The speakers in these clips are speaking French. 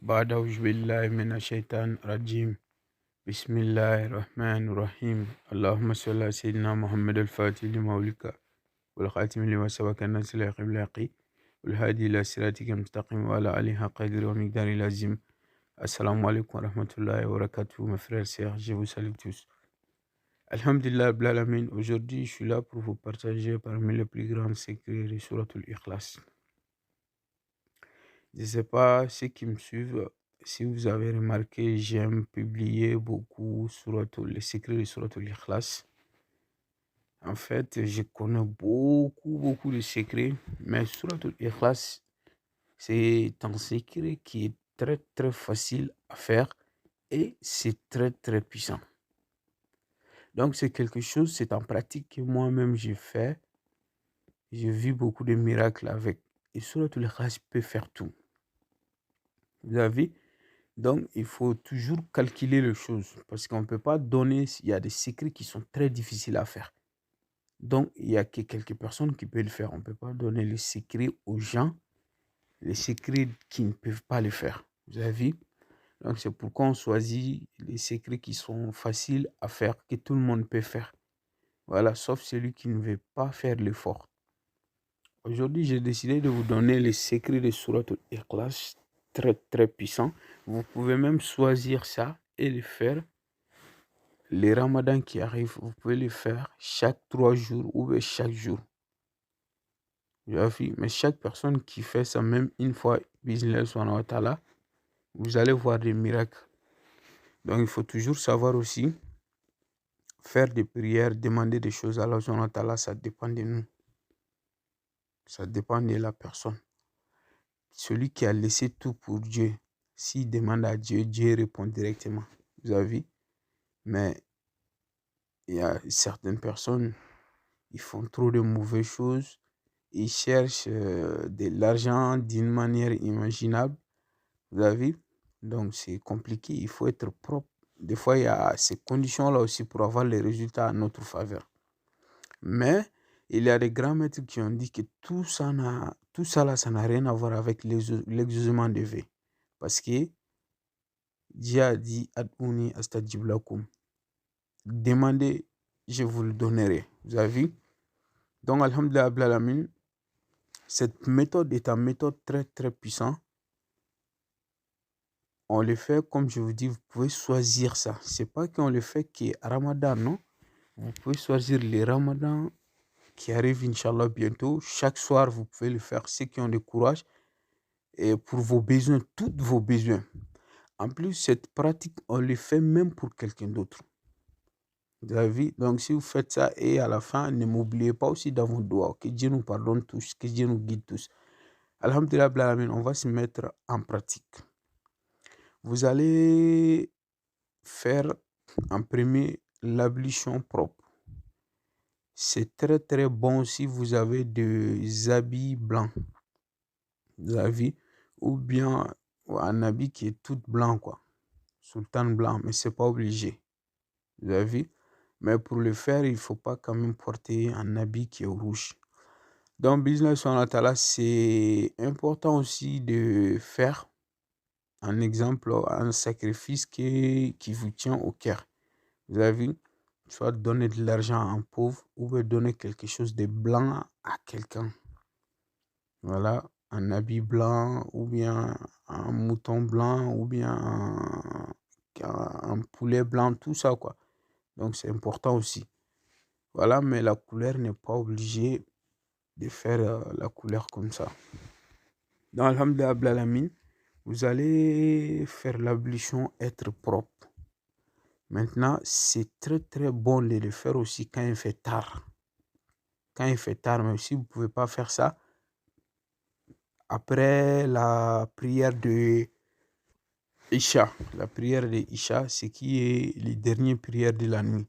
بعد أعوذ بالله من الشيطان الرجيم. بسم الله الرحمن الرحيم. اللهم صل على سيدنا محمد الفاتح لما أغلق والخاتم لما سبق الناس الحق بالحق والهادي إلى صراطك المستقيم وعلى آله حق قدره ومقداره العظيم. Assalamu alaikum wa rahmatullahi wa barakatuh, mes frères et sœurs, je vous salue tous. Alhamdulillah, Rabbil Alamin. Aujourd'hui, je suis là pour vous partager parmi les plus grands secrets de Suratul Ikhlas. Je ne sais pas ceux qui me suivent, si vous avez remarqué, j'aime publier beaucoup les secrets de Suratul Ikhlas. En fait, je connais beaucoup de secrets, mais Suratul Ikhlas, c'est un secret qui est très facile à faire et c'est très puissant. Donc c'est quelque chose, c'est en pratique que moi-même j'ai fait. J'ai vu beaucoup de miracles avec. Et Suratul Ikhlas peut faire tout. Vous avez? Donc il faut toujours calculer les choses parce qu'on ne peut pas donner, il y a des secrets qui sont très difficiles à faire. Donc il n'y a que quelques personnes qui peuvent le faire. On ne peut pas donner les secrets aux gens, les secrets qui ne peuvent pas le faire. Vous avez vu? Donc c'est pourquoi on choisit les secrets qui sont faciles à faire, que tout le monde peut faire. Voilà, sauf celui qui ne veut pas faire l'effort. Aujourd'hui, j'ai décidé de vous donner les secrets de Suratul Ikhlas, très puissants. Vous pouvez même choisir ça et le faire. Les ramadans qui arrivent, vous pouvez le faire chaque 3 jours ou chaque jour. Mais chaque personne qui fait ça, même une fois, vous allez voir des miracles. Donc, il faut toujours savoir aussi faire des prières, demander des choses à Allah, ça dépend de nous. Ça dépend de la personne. Celui qui a laissé tout pour Dieu, s'il demande à Dieu, Dieu répond directement. Vous avez vu? Mais il y a certaines personnes, ils font trop de mauvaises choses. Ils cherchent de l'argent d'une manière imaginable. Vous avez vu? Donc c'est compliqué, il faut être propre. Des fois, il y a ces conditions-là aussi pour avoir les résultats à notre faveur. Mais il y a des grands maîtres qui ont dit que tout ça là, ça n'a rien à voir avec l'exaucement de vœux. Parce que Dieu a dit Ad'ouni astajib lakum. Demandez, je vous le donnerai. Vous avez vu? Donc, Alhamdulillah, Rabbil Alamin, cette méthode est une méthode très puissante. On le fait, comme je vous dis, vous pouvez choisir ça. C'est pas qu'on le fait qu'à Ramadan, non? Vous pouvez choisir les Ramadans qui arrivent, Inch'Allah, bientôt. Chaque soir, vous pouvez le faire. Ceux qui ont le courage et pour vos besoins, tous vos besoins. En plus, cette pratique, on le fait même pour quelqu'un d'autre. Vous avez vu? Donc, si vous faites ça et à la fin, ne m'oubliez pas aussi dans vos doigts. Que Dieu nous pardonne tous, que Dieu nous guide tous. Alhamdulillah, on va se mettre en pratique. Vous allez faire en premier l'ablution propre. C'est très bon si vous avez des habits blancs. Vous avez vu? Ou bien un habit qui est tout blanc, quoi. Sultan blanc, mais c'est pas obligé. Vous avez vu? Mais pour le faire, il ne faut pas quand même porter un habit qui est rouge. Donc, business en Atala, c'est important aussi de faire un exemple, un sacrifice qui vous tient au cœur. Vous avez vu? Soit donner de l'argent à un pauvre ou donner quelque chose de blanc à quelqu'un. Voilà, un habit blanc ou bien un mouton blanc ou bien un poulet blanc, tout ça, quoi. Donc, c'est important aussi. Voilà, mais la couleur n'est pas obligée de faire la couleur comme ça. Dans Alhamdulillah Rabbil Alamin, vous allez faire l'ablution, être propre. Maintenant, c'est très bon de le faire aussi quand il fait tard. Quand il fait tard, même si vous ne pouvez pas faire ça, après la prière de Isha. La prière de Isha, c'est qui est les dernières prières de la nuit.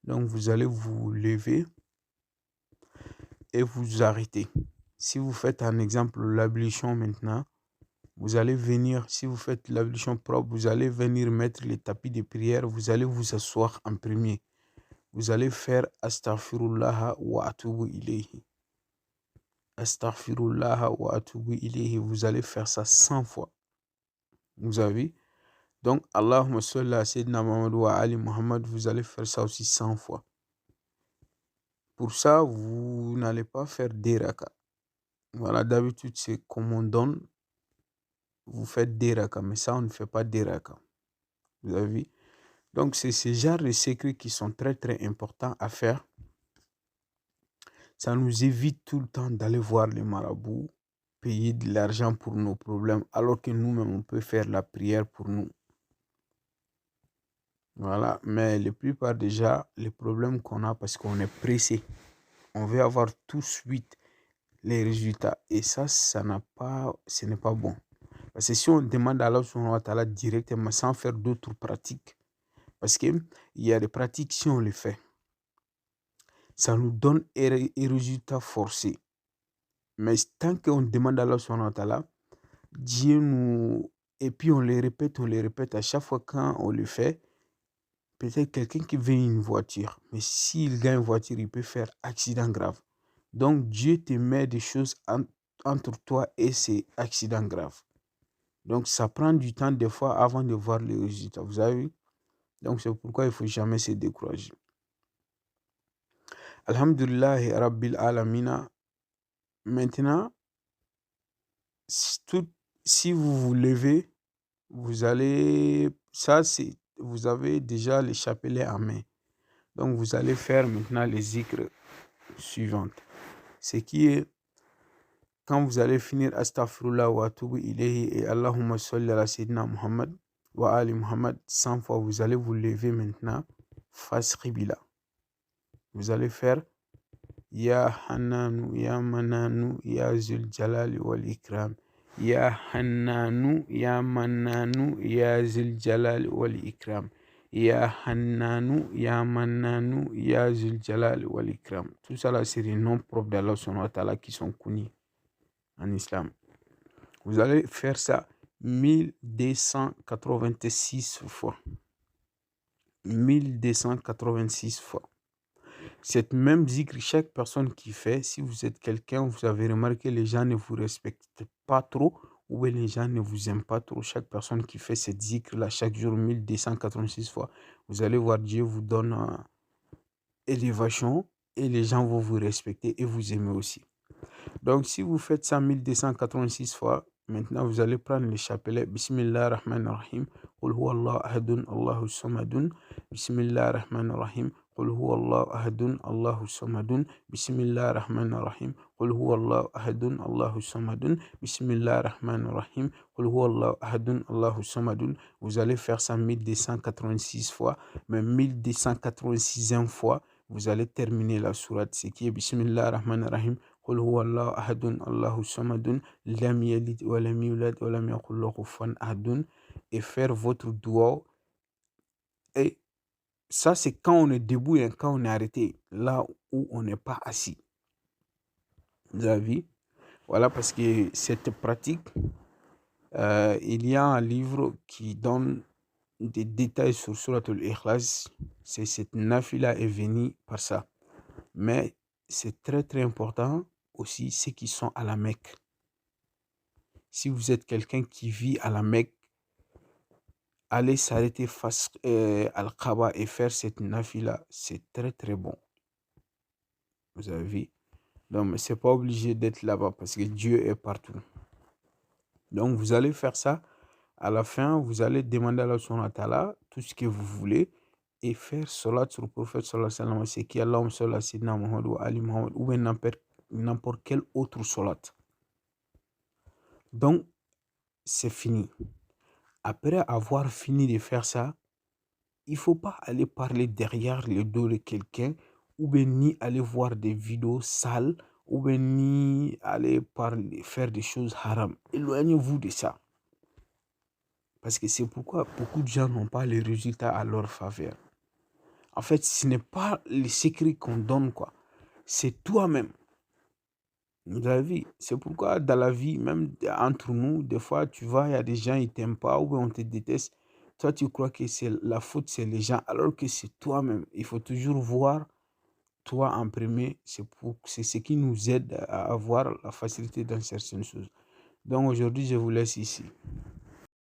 Donc, vous allez vous lever et vous arrêter. Si vous faites un exemple, l'ablution maintenant, vous allez venir, si vous faites l'ablution propre, vous allez venir mettre les tapis de prière, vous allez vous asseoir en premier. Vous allez faire Astaghfirullah wa atubu ilayhi. Astaghfirullah wa atubu ilayhi. Vous allez faire ça 100 fois. Vous avez. Donc, Allahumma salli ala Sayyidina Muhammad wa Ali Muhammad, vous allez faire ça aussi 100 fois. Pour ça, vous n'allez pas faire des rakas. Voilà, d'habitude, c'est comme on donne, vous faites des rakas, mais ça, on ne fait pas des rakas. Vous avez vu? Donc, c'est ce genre de secrets qui sont très, très importants à faire. Ça nous évite tout le temps d'aller voir les marabouts, payer de l'argent pour nos problèmes, alors que nous-mêmes, on peut faire la prière pour nous. Voilà, mais la plupart déjà, les problèmes qu'on a parce qu'on est pressé, on veut avoir tout de suite les résultats. Et ça, ce n'est pas bon. Parce que si on demande à Allah subhanahu wa ta'ala directement sans faire d'autres pratiques, parce qu'il y a des pratiques, si on les fait, ça nous donne un résultat forcé. Mais tant qu'on demande à Allah subhanahu wa ta'ala, Dieu nous... Et puis on les répète à chaque fois quand on le fait. Peut-être quelqu'un qui veut une voiture, mais s'il gagne une voiture, il peut faire accident grave. Donc Dieu te met des choses entre toi et ces accidents graves. Donc ça prend du temps des fois avant de voir les résultats. Vous avez vu? Donc c'est pourquoi il ne faut jamais se décourager. Alhamdulillah Rabbil Alamina. Maintenant, si vous vous levez, vous allez... Ça, c'est... Vous avez déjà les chapelets en main. Donc vous allez faire maintenant les zikrs suivantes. Ce qui est, quand vous allez finir Astaghfirullah wa atubu ilayhi et Allahumma salli ala Sayyidina Muhammad wa Ali Muhammad 100 fois, vous allez vous lever maintenant face Qibla. Vous allez faire Ya Hannanu, Ya Mananu, Ya Zul Jalali wal Ikram. Ya Hannanu, Ya Mananu, Ya Zul Jalali wal Ikram. Ya Hannanu, Ya Mananu, Ya Zul Jalali wal Ikram. Tout ça là, c'est les noms propres d'Allah subhanahu wa ta'ala qui sont connus en islam. Vous allez faire ça 1286 fois. 1286 fois. Cette même zikr, chaque personne qui fait, si vous êtes quelqu'un, vous avez remarqué, les gens ne vous respectent pas trop, ou les gens ne vous aiment pas trop. Chaque personne qui fait cette zikr-là, chaque jour, 1286 fois, vous allez voir Dieu vous donne élévation et les gens vont vous respecter et vous aimer aussi. Donc, si vous faites ça 1286 fois, maintenant vous allez prendre le chapelet. Bismillah ar-Rahman ar-Rahim. Qul huwa Allah ahadun, Allahu samadun. Bismillah ar-Rahman ar-Rahim. Qul huwa Allah ahadun, Allahu samadun. Bismillah ar-Rahman ar-Rahim. Qul huwa Allah ahadun, Allahu samadun. Bismillah ar-Rahman ar-Rahim. Qul huwa Allah ahadun, Allahu samadun. Vous allez faire ça 1286 fois, mais 1286e fois, vous allez terminer la sourate, ce qui est Bismillah ar-Rahman ar-Rahim. قل هو الله أحد الله الصمد لم يلد ولم يولد ولم يكن له كفوا أحد et faire votre dua. Et ça, c'est quand on est debout et quand on est arrêté, là où on n'est pas assis. Vous avez vu? Voilà, parce que cette pratique, il y a un livre qui donne des détails sur Surat al-Ikhlas. C'est cette nafila est venue par ça. Mais c'est très très important aussi ceux qui sont à la Mecque. Si vous êtes quelqu'un qui vit à la Mecque, allez s'arrêter face à Al-Kaaba et faire cette nafila, c'est très très bon. Vous avez vu? Donc, mais c'est pas obligé d'être là-bas parce que Dieu est partout. Donc, vous allez faire ça. À la fin, vous allez demander à Allah subhanahu wa ta'ala tout ce que vous voulez et faire salat sur le prophète sallallahu alayhi wa sallam, c'est qui Allahumma salli ala Sayyidina Muhammad wa Ali Muhammad, ou n'importe quel autre salat. Donc, c'est fini. Après avoir fini de faire ça, il ne faut pas aller parler derrière le dos de quelqu'un, ou bien ni aller voir des vidéos sales, ou bien ni aller faire des choses haram. Éloignez-vous de ça. Parce que c'est pourquoi beaucoup de gens n'ont pas les résultats à leur faveur. En fait, ce n'est pas les secrets qu'on donne, quoi. C'est toi-même. Vous avez vu? C'est pourquoi dans la vie, même entre nous, des fois, tu vois, il y a des gens, ils ne t'aiment pas, ou bien on te déteste. Toi, tu crois que c'est la faute, c'est les gens, alors que c'est toi-même. Il faut toujours voir toi en premier. C'est ce qui nous aide à avoir la facilité dans certaines choses. Donc aujourd'hui, je vous laisse ici.